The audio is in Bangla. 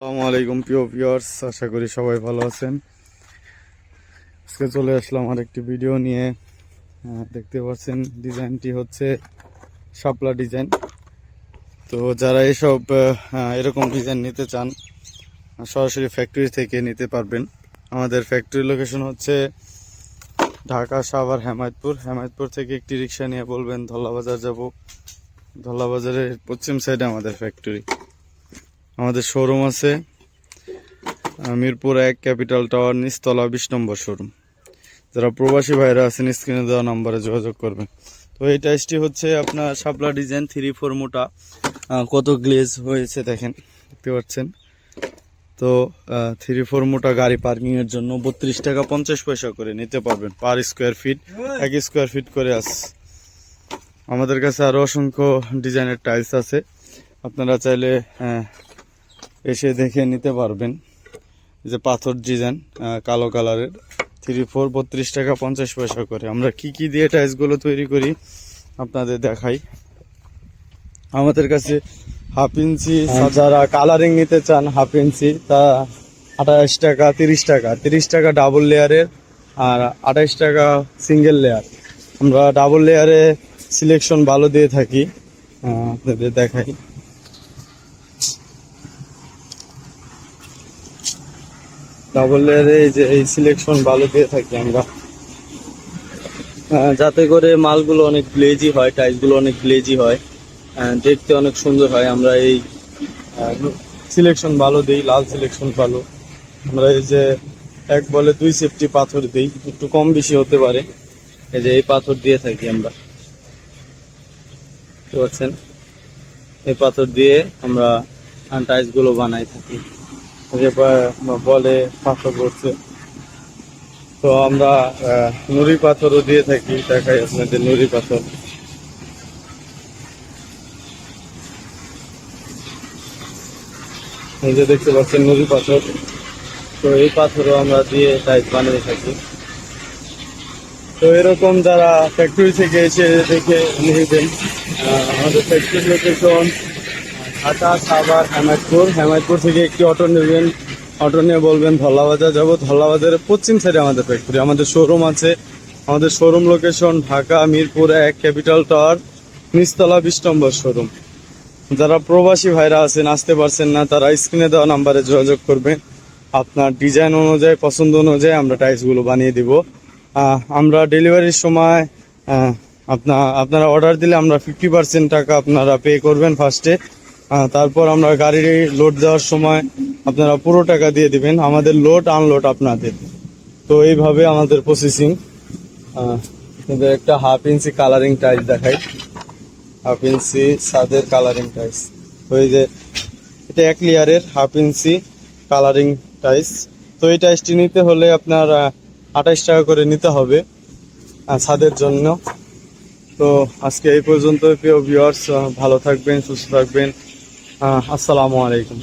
আসসালামু আলাইকুম প্রিয় ভিউয়ার্স, আশা করি সবাই ভালো আছেন। আজকে চলে আসলাম আর একটি ভিডিও নিয়ে। দেখতে পাচ্ছেন ডিজাইনটি হচ্ছে শাপলা ডিজাইন। তো যারা এরকম ডিজাইন নিতে চান সরাসরি ফ্যাক্টরি থেকে নিতে পারবেন। আমাদের ফ্যাক্টরি লোকেশন হচ্ছে ঢাকা, সাভার, হেমায়তপুর থেকে একটি রিক্সা নিয়ে বলবেন ধল্লাবাজার যাব। ধল্লাবাজারের পশ্চিম সাইডে আমাদের ফ্যাক্টরি। আমাদের শোরুম আছে মিরপুর 1 ক্যাপিটাল টাওয়ার নিচতলা 20 নম্বর শোরুম। যারা প্রবাসী ভাইরা আছেন স্ক্রিনে দেওয়া নম্বরে যোগাযোগ করবেন। তো এই টাইসটি হচ্ছে আপনার শাপলা ডিজাইন 3-4 মোটা। কত গ্লেজ হয়েছে দেখেন, দেখতে পাচ্ছেন। তো 3-4 মোটা গাড়ি পার্কিংয়ের জন্য 32 টাকা 50 পয়সা করে নিতে পারবেন per square feet. 1 square feet করে আছে। আমাদের কাছে আরও অসংখ্য ডিজাইনের টাইলস আছে, আপনারা চাইলে এসে দেখে নিতে পারবেন। যে পাথর ডিজাইন কালো কালারের 3-4 32 টাকা 50 পয়সা করে। আমরা কি দিয়ে টাইলসগুলো তৈরি করি আপনাদের দেখাই। আমাদের কাছে হাফ ইঞ্চি, যারা কালারিং নিতে চান হাফ ইঞ্চি, তা 28 টাকা 30 টাকা ডাবল লেয়ারের, আর 28 টাকা সিঙ্গেল লেয়ার। আমরা ডাবল লেয়ারে সিলেকশন ভালো দিয়ে থাকি, আপনাদের দেখাই। ডাবল লেয়ারে এই সিলেকশন ভালো দিয়ে থাকি আমরা, যাতে করে মালগুলো অনেক গ্লেজি হয়, টাইলসগুলো অনেক গ্লেজি হয়, দেখতে অনেক সুন্দর হয়। আমরা এই সিলেকশন ভালো দিই, লাল সিলেকশন ভালো। আমরা এই যে 1 বলে 2 সেফটি পাথর দিই, একটু কম বেশি হতে পারে। এই যে এই পাথর দিয়ে থাকি আমরা, বুঝতে পারছেন। এই পাথর দিয়ে আমরা টাইলসগুলো বানাই থাকি। বলে পাথর করছে, তো আমরা নুড়ি পাথরও দিয়ে থাকি। দেখাই আপনাদের নুড়ি পাথর। এই যে দেখতে পাচ্ছেন নুড়ি পাথর, তো এই পাথরও আমরা দিয়ে টাইলস বানিয়ে থাকি। তো এরকম যারা ফ্যাক্টরি থেকে এসে দেখে নেবেন, আমাদের ফ্যাক্টরি লোকেশন ঢাকা, সাভার, হেমায়তপুর থেকে একটি অটো নেবেন। অটো নিয়ে বলবেন ধল্লাবাজার যাব। ধল্লাবাজারের পশ্চিম সাইডে আমাদের ফ্যাক্টরি, আমাদের শোরুম আছে। আমাদের showroom location Dhaka Mirpur 1 Capital Tower নিচতলা 20 নম্বর শোরুম। যারা প্রবাসী ভাইরা আছেন, আসতে পারছেন না, তারা স্ক্রিনে দেওয়া নাম্বারে যোগাযোগ করবেন। আপনার ডিজাইন অনুযায়ী, পছন্দ অনুযায়ী আমরা টাইলসগুলো বানিয়ে দিব। আমরা ডেলিভারির সময় আপনারা অর্ডার দিলে আমরা 50% টাকা আপনারা পে করবেন ফার্স্টে। তারপর আমরা গাড়ি লোড দেওয়ার সময় আপনারা পুরো টাকা দিয়ে দিবেন। আমাদের লোড আনলোড আপনাদের। তো এইভাবে আমাদের প্রসেসিং। একটা হাফ ইঞ্চি কালারিং টাইলস দেখাই, হাফ ইঞ্চি ছাদের কালারিং টাইলস। তো এই যে এটা 1 লেয়ারের হাফ ইঞ্চি কালারিং টাইলস। তো এই টাইলসটি নিতে হলে আপনার 28 টাকা করে নিতে হবে ছাদের জন্য। তো আজকে এই পর্যন্ত প্রিয় ভিউয়ার্স, ভালো থাকবেন, সুস্থ থাকবেন। আসসালামু আলাইকুম।